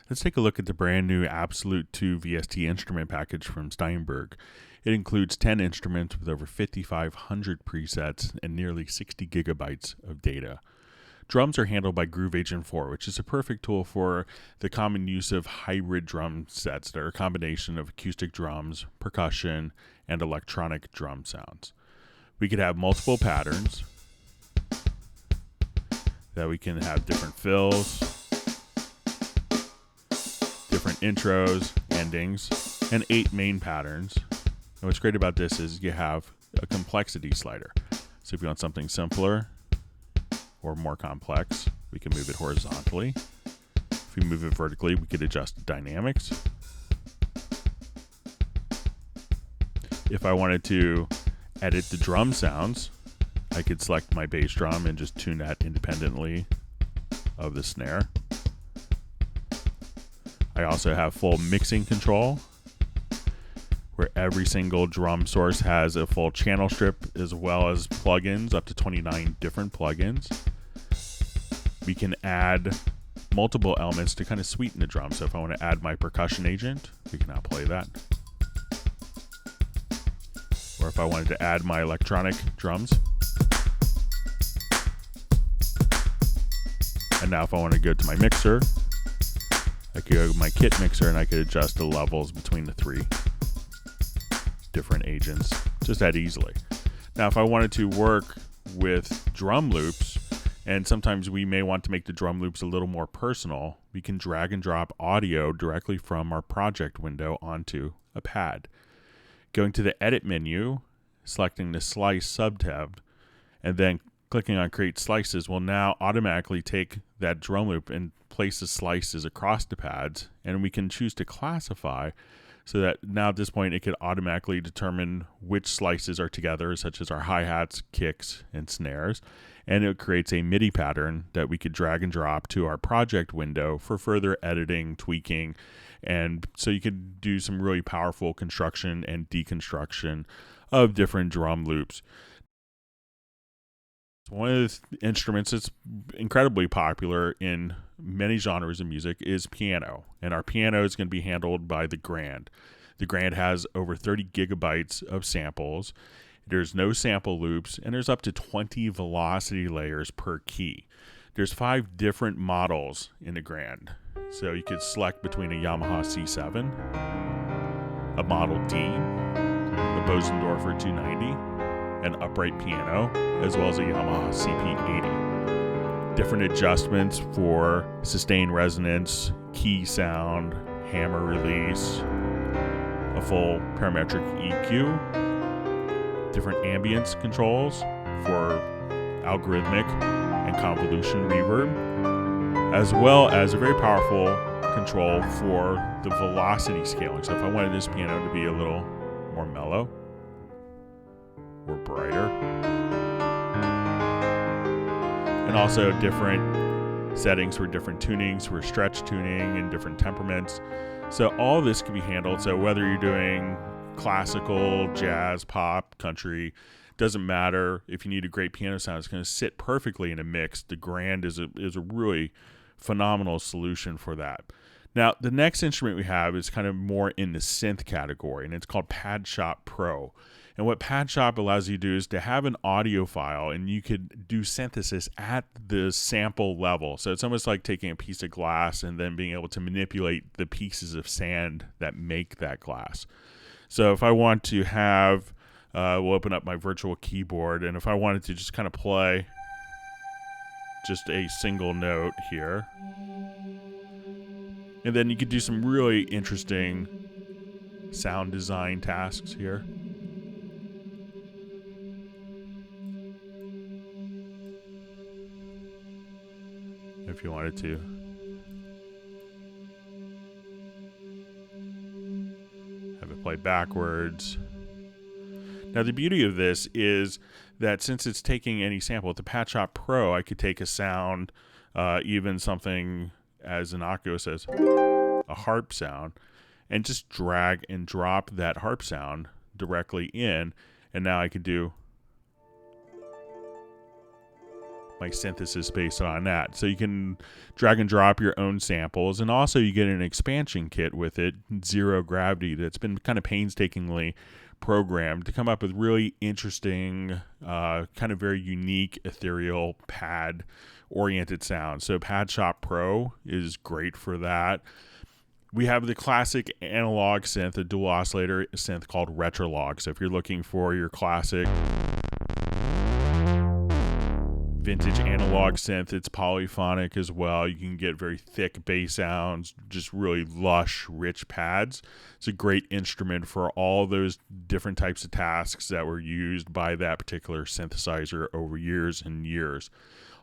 Let's take a look at the brand new Absolute 2 VST instrument package from Steinberg. It includes 10 instruments with over 5,500 presets and nearly 60 gigabytes of data. Drums are handled by Groove Agent 4, which is a perfect tool for the common use of hybrid drum sets that are a combination of acoustic drums, percussion, and electronic drum sounds. We could have multiple patterns that we can have different fills, different intros, endings, and 8 main patterns. And what's great about this is you have a complexity slider. So if you want something simpler or more complex, we can move it horizontally. If we move it vertically, we could adjust the dynamics. If I wanted to edit the drum sounds, I could select my bass drum and just tune that independently of the snare. I also have full mixing control, where every single drum source has a full channel strip as well as plugins, up to 29 different plugins. We can add multiple elements to kind of sweeten the drum. So if I want to add my percussion agent, we can now play that. Or if I wanted to add my electronic drums. And now if I want to go to my mixer, I could go to my kit mixer and I could adjust the levels between the 3 different agents just that easily. Now, if I wanted to work with drum loops, and sometimes we may want to make the drum loops a little more personal, we can drag and drop audio directly from our project window onto a pad. Going to the edit menu, selecting the slice sub-tab, and then clicking on create slices will now automatically take that drum loop and place the slices across the pads, and we can choose to classify so that now at this point it could automatically determine which slices are together, such as our hi-hats, kicks, and snares, and it creates a MIDI pattern that we could drag and drop to our project window for further editing, tweaking, and so you could do some really powerful construction and deconstruction of different drum loops. One of the instruments that's incredibly popular in many genres of music is piano, and our piano is going to be handled by the Grand. The Grand has over 30 gigabytes of samples. There's no sample loops, and there's up to 20 velocity layers per key. There's 5 different models in the Grand, so you could select between a Yamaha C7, a Model D, a Bosendorfer 290, an upright piano, as well as a Yamaha CP80. Different adjustments for sustained resonance, key sound, hammer release, a full parametric EQ, different ambience controls for algorithmic and convolution reverb, as well as a very powerful control for the velocity scaling. So if I wanted this piano to be a little more mellow, or brighter, and also different settings for different tunings, for stretch tuning and different temperaments. So all this can be handled. So whether you're doing classical, jazz, pop, country, doesn't matter. If you need a great piano sound, it's going to sit perfectly in a mix. The Grand is a really phenomenal solution for that. Now, the next instrument we have is kind of more in the synth category, and it's called Padshop Pro. And what Padshop allows you to do is to have an audio file, and you could do synthesis at the sample level. So it's almost like taking a piece of glass and then being able to manipulate the pieces of sand that make that glass. So if I want to have, we'll open up my virtual keyboard, and if I wanted to just kind of play just a single note here, and then you could do some really interesting sound design tasks here. If you wanted to. Have it play backwards. Now the beauty of this is that since it's taking any sample, with the Padshop Pro, I could take a sound, even something as innocuous as a harp sound, and just drag and drop that harp sound directly in, and now I could do my synthesis based on that. So you can drag and drop your own samples, and also you get an expansion kit with it, zero gravity, that's been kind of painstakingly programmed to come up with really interesting, kind of very unique, ethereal, pad-oriented sounds. So Padshop Pro is great for that. We have the classic analog synth, a dual oscillator synth called Retrologue. So if you're looking for your classic vintage analog synth, it's polyphonic as well. You can get very thick bass sounds, just really lush, rich pads. It's a great instrument for all those different types of tasks that were used by that particular synthesizer over years and years.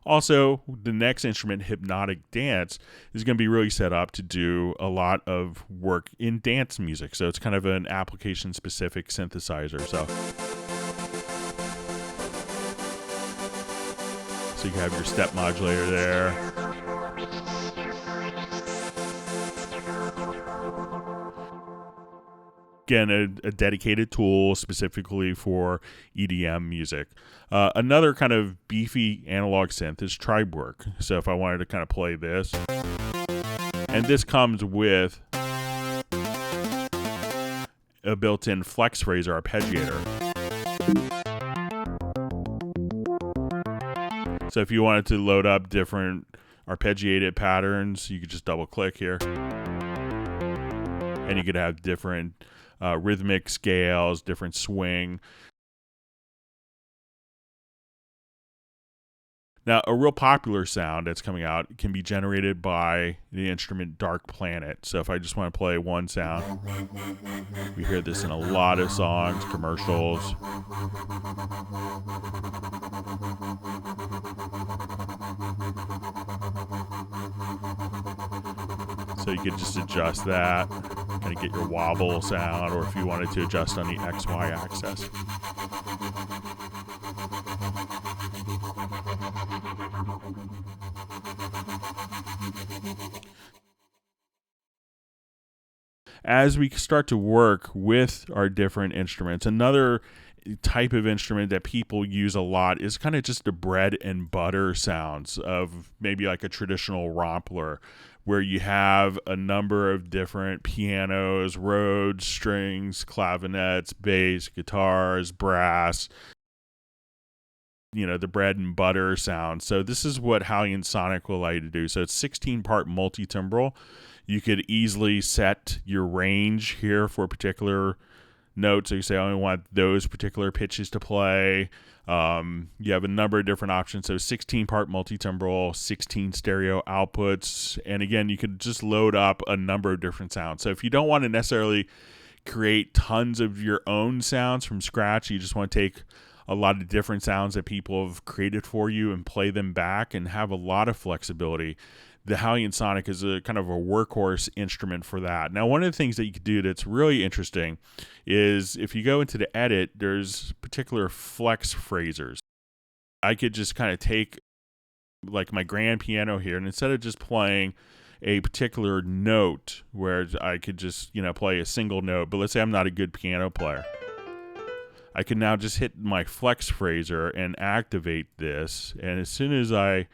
Also, the next instrument, Hypnotic Dance, is going to be really set up to do a lot of work in dance music. So it's kind of an application-specific synthesizer. So you have your step modulator there. Again, a dedicated tool specifically for EDM music. Another kind of beefy analog synth is Triebwerk. So if I wanted to kind of play this, and this comes with a built-in flex phrasing arpeggiator. So if you wanted to load up different arpeggiated patterns, you could just double click here, and you could have different rhythmic scales, different swing. Now, a real popular sound that's coming out can be generated by the instrument Dark Planet. So if I just want to play one sound, we hear this in a lot of songs, commercials. So you could just adjust that, kind of get your wobble sound, or if you wanted to adjust on the XY axis. As we start to work with our different instruments, another type of instrument that people use a lot is kind of just the bread and butter sounds of maybe like a traditional rompler, where you have a number of different pianos, Rhodes, strings, clavinets, bass, guitars, brass, the bread and butter sound. So this is what HALion Sonic will allow you to do. So it's 16-part multi-timbral. You could easily set your range here for a particular note. So you say, I only want those particular pitches to play. You have a number of different options. So 16-part multi-timbral, 16 stereo outputs. And again, you could just load up a number of different sounds. So if you don't want to necessarily create tons of your own sounds from scratch, you just want to take a lot of different sounds that people have created for you and play them back and have a lot of flexibility, the HALion Sonic is a kind of a workhorse instrument for that. Now, one of the things that you could do that's really interesting is if you go into the edit, there's particular flex phrasers. I could just kind of take like my grand piano here, and instead of just playing a particular note where I could just, play a single note, but let's say I'm not a good piano player, I can now just hit my flex phraser and activate this. And as soon as I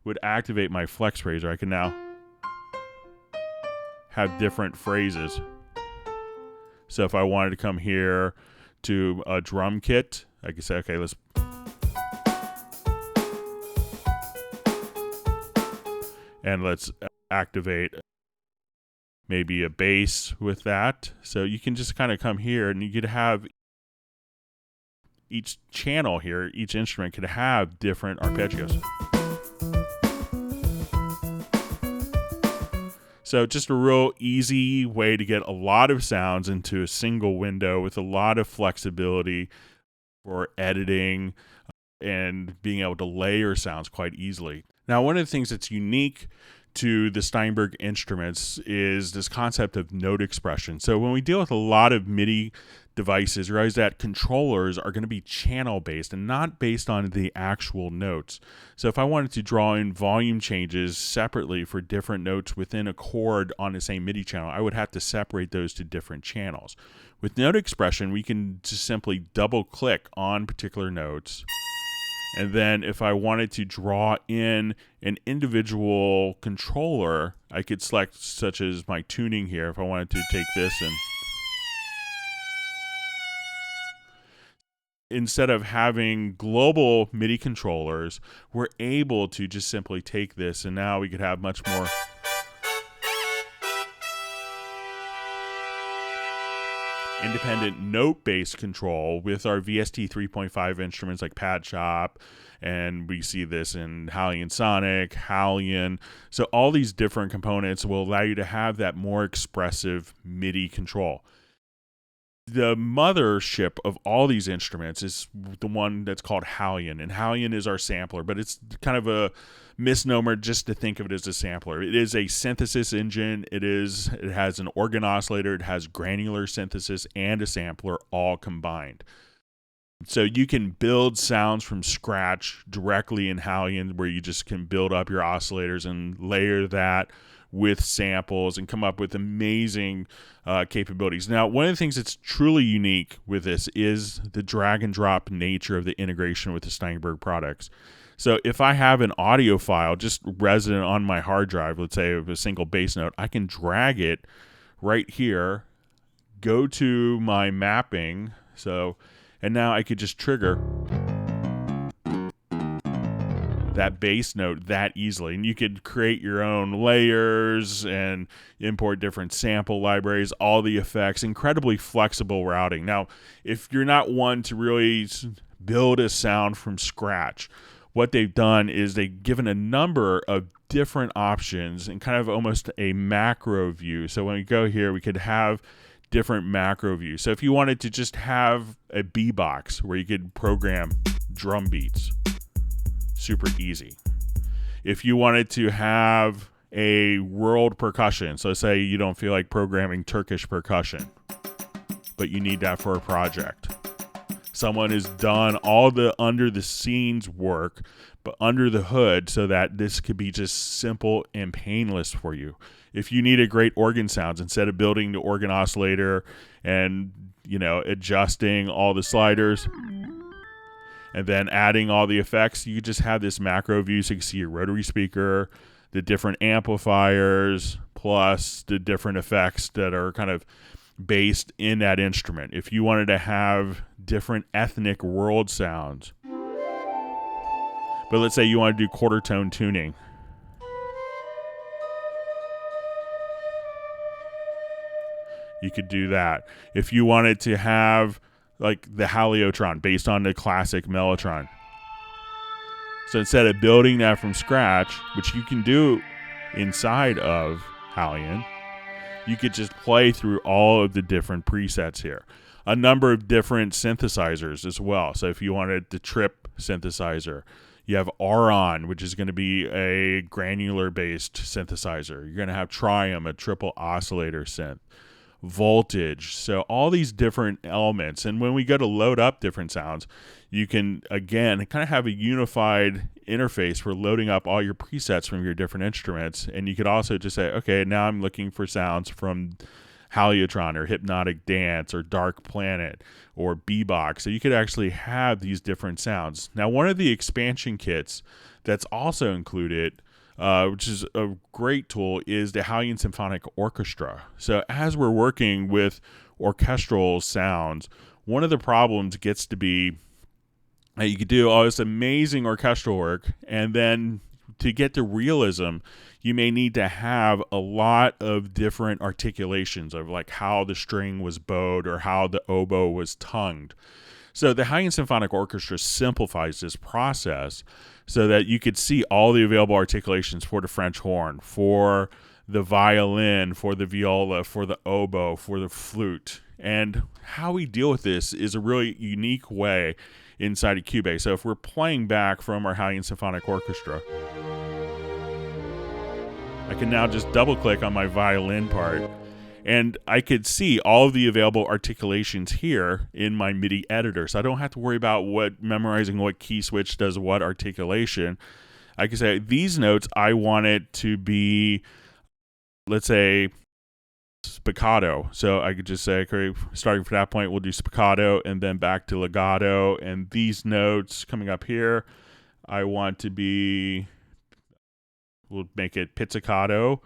would activate my flex phraser, I can now have different phrases. So if I wanted to come here to a drum kit, I could say, okay, let's activate maybe a bass with that. So you can just kind of come here and you could have each channel here, each instrument could have different arpeggios. So just a real easy way to get a lot of sounds into a single window with a lot of flexibility for editing and being able to layer sounds quite easily. Now, one of the things that's unique to the Steinberg instruments is this concept of note expression. So when we deal with a lot of MIDI devices, realize that controllers are going to be channel based and not based on the actual notes. So if I wanted to draw in volume changes separately for different notes within a chord on the same MIDI channel, I would have to separate those to different channels. With note expression, we can just simply double click on particular notes And then if I wanted to draw in an individual controller, I could select, such as my tuning here, if I wanted to take this and instead of having global MIDI controllers, we're able to just simply take this, and now we could have much more independent note-based control with our VST 3.5 instruments like Padshop, and we see this in HALion Sonic, HALion. So all these different components will allow you to have that more expressive MIDI control. The mothership of all these instruments is the one that's called HALion, and HALion is our sampler, but it's kind of a misnomer just to think of it as a sampler. It is a synthesis engine. It has an organ oscillator, it has granular synthesis, and a sampler all combined. So you can build sounds from scratch directly in HALion, where you just can build up your oscillators and layer that with samples and come up with amazing capabilities. Now, one of the things that's truly unique with this is the drag and drop nature of the integration with the Steinberg products. So if I have an audio file just resident on my hard drive, let's say of a single bass note, I can drag it right here, go to my mapping, and now I could just trigger that bass note that easily. And you could create your own layers and import different sample libraries, all the effects, incredibly flexible routing. Now, if you're not one to really build a sound from scratch, what they've done is they've given a number of different options and kind of almost a macro view. So when we go here, we could have different macro views. So if you wanted to just have a B box where you could program drum beats, super easy. If you wanted to have a world percussion, so say you don't feel like programming Turkish percussion, but you need that for a project. Someone has done all the under the scenes work, but under the hood, so that this could be just simple and painless for you. If you need a great organ sounds, instead of building the organ oscillator and, adjusting all the sliders and then adding all the effects, you just have this macro view so you can see your rotary speaker, the different amplifiers, plus the different effects that are kind of based in that instrument. If you wanted to have different ethnic world sounds, but let's say you want to do quarter tone tuning, you could do that. If you wanted to have like the Haliotron based on the classic Mellotron, so instead of building that from scratch, which you can do inside of HALion, you could just play through all of the different presets here. A number of different synthesizers as well. So if you wanted the Trip synthesizer, you have Auron, which is going to be a granular-based synthesizer. You're going to have Triumph, a triple oscillator synth. Voltage, so all these different elements. And when we go to load up different sounds, you can again kind of have a unified interface for loading up all your presets from your different instruments. And you could also just say, okay, now I'm looking for sounds from Haliotron or Hypnotic Dance or Dark Planet or Bebox. So you could actually have these different sounds. Now, one of the expansion kits that's also included, which is a great tool, is the HALion Symphonic Orchestra. So as we're working with orchestral sounds, one of the problems gets to be that you could do all this amazing orchestral work, and then to get to realism, you may need to have a lot of different articulations of like how the string was bowed or how the oboe was tongued. So the HALion Symphonic Orchestra simplifies this process so that you could see all the available articulations for the French horn, for the violin, for the viola, for the oboe, for the flute. And how we deal with this is a really unique way inside of Cubase. So if we're playing back from our HALion Symphonic Orchestra, I can now just double click on my violin part, and I could see all of the available articulations here in my MIDI editor. So I don't have to worry about memorizing what key switch does what articulation. I can say these notes, I want it to be, let's say, spiccato. So I could just say, okay, starting from that point, we'll do spiccato and then back to legato. And these notes coming up here, I want to be, we'll make it pizzicato.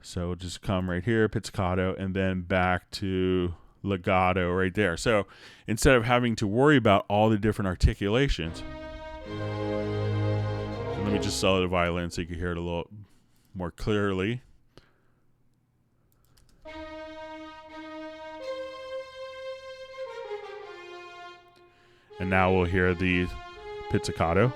So just come right here, pizzicato, and then back to legato right there. So instead of having to worry about all the different articulations, let me just solo the violin so you can hear it a little more clearly. And now we'll hear the pizzicato.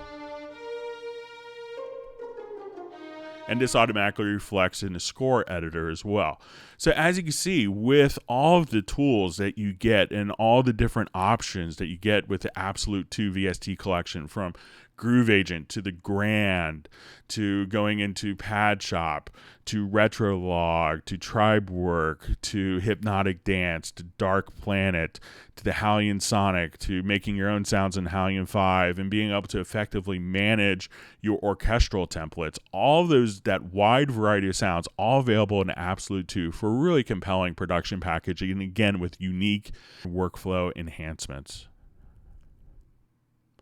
And this automatically reflects in the score editor as well. So as you can see, with all of the tools that you get and all the different options that you get with the Absolute 2 VST collection, from Groove Agent to the Grand, to going into Padshop, to Retrologue, to Triebwerk, to Hypnotic Dance, to Dark Planet, to the HALion Sonic, to making your own sounds in HALion 5, and being able to effectively manage your orchestral templates. All of those, that wide variety of sounds, all available in Absolute 2 for really compelling production packaging, and again with unique workflow enhancements.